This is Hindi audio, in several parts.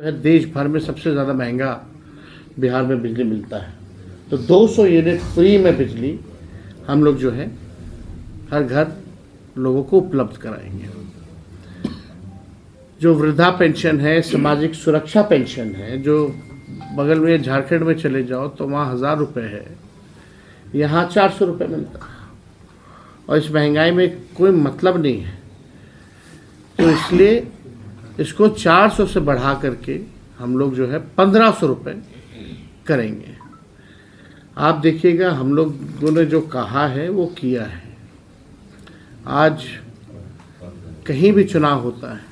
है देश भर में सबसे ज़्यादा महंगा बिहार में बिजली मिलता है। तो 200 यूनिट फ्री में बिजली हम लोग जो है हर घर लोगों को उपलब्ध कराएंगे। जो वृद्धा पेंशन है, सामाजिक सुरक्षा पेंशन है, जो बगल में झारखंड में चले जाओ तो वहाँ 1000 रुपये है, यहाँ 400 रुपये मिलता है। और इस महंगाई में कोई मतलब नहीं है, तो इसलिए इसको 400 से बढ़ा करके हम लोग जो है 1500 रुपये करेंगे। आप देखिएगा हम लोगों ने जो कहा है वो किया है। आज कहीं भी चुनाव होता है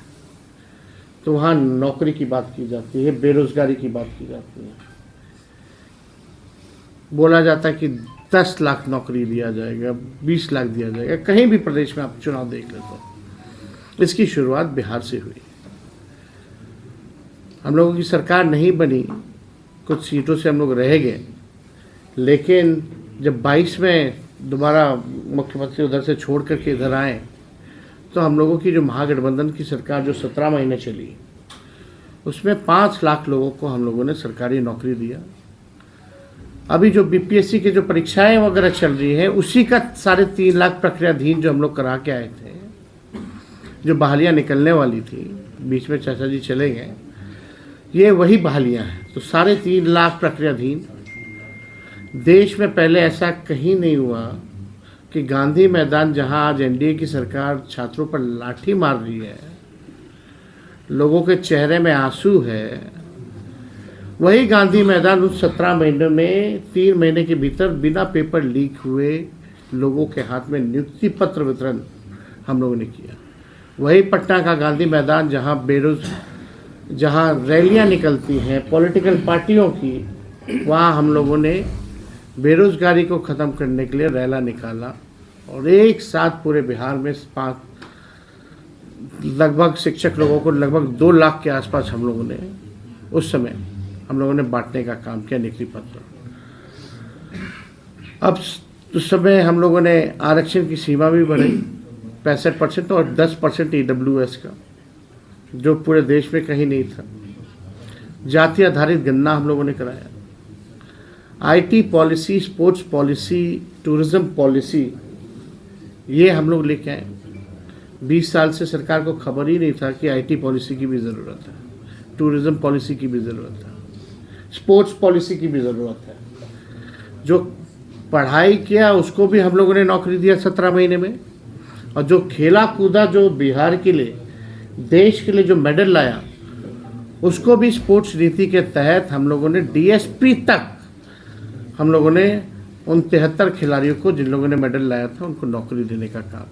तो वहाँ नौकरी की बात की जाती है, बेरोजगारी की बात की जाती है। बोला जाता है कि 10 लाख नौकरी दिया जाएगा, 20 लाख दिया जाएगा। कहीं भी प्रदेश में आप चुनाव देख लेते हो, इसकी शुरुआत बिहार से हुई। हम लोगों की सरकार नहीं बनी, कुछ सीटों से हम लोग रह गए, लेकिन जब 22 में दोबारा मुख्यमंत्री उधर से छोड़ करके इधर आए तो हम लोगों की जो महागठबंधन की सरकार जो 17 महीने चली, उसमें 5 लाख लोगों को हम लोगों ने सरकारी नौकरी दिया। अभी जो बीपीएससी की जो परीक्षाएं वगैरह चल रही हैं, उसी का 3.5 लाख प्रक्रियाधीन जो हम लोग करा के आए थे, जो बहालियाँ निकलने वाली थी, बीच में चाचा जी चले गए, ये वही बहालियाँ हैं। तो 3.5 लाख प्रक्रियाधीन, देश में पहले ऐसा कहीं नहीं हुआ कि गांधी मैदान, जहां आज एनडीए की सरकार छात्रों पर लाठी मार रही है, लोगों के चेहरे में आंसू है, वही गांधी मैदान उस 17 महीनों में 3 महीने के भीतर बिना पेपर लीक हुए लोगों के हाथ में नियुक्ति पत्र वितरण हम लोगों ने किया। वही पटना का गांधी मैदान जहां रैलियां निकलती हैं पॉलिटिकल पार्टियों की, वहां हम लोगों ने बेरोजगारी को ख़त्म करने के लिए रैला निकाला और एक साथ पूरे बिहार में लगभग शिक्षक लोगों को लगभग 2 लाख के आसपास हम लोगों ने उस समय हम लोगों ने बांटने का काम किया, नियुक्ति पत्र। अब उस समय हम लोगों ने आरक्षण की सीमा भी बढ़ाई 65% और 10% EWS का, जो पूरे देश में कहीं नहीं था। जाति आधारित गणना हम लोगों ने कराया। IT policy, sports policy, tourism policy, ये हम लोग लेके आए। 20 साल से सरकार को खबर ही नहीं था कि IT पॉलिसी की भी ज़रूरत है, टूरिज्म पॉलिसी की भी ज़रूरत है, स्पोर्ट्स पॉलिसी की भी ज़रूरत है। जो पढ़ाई किया उसको भी हम लोगों ने नौकरी दिया 17 महीने में, और जो खेला कूदा, जो बिहार के लिए, देश के लिए जो मेडल लाया, उसको भी स्पोर्ट्स नीति के तहत हम लोगों ने DSP तक हम लोगों ने उन 73 खिलाड़ियों को, जिन लोगों ने मेडल लाया था, उनको नौकरी देने का काम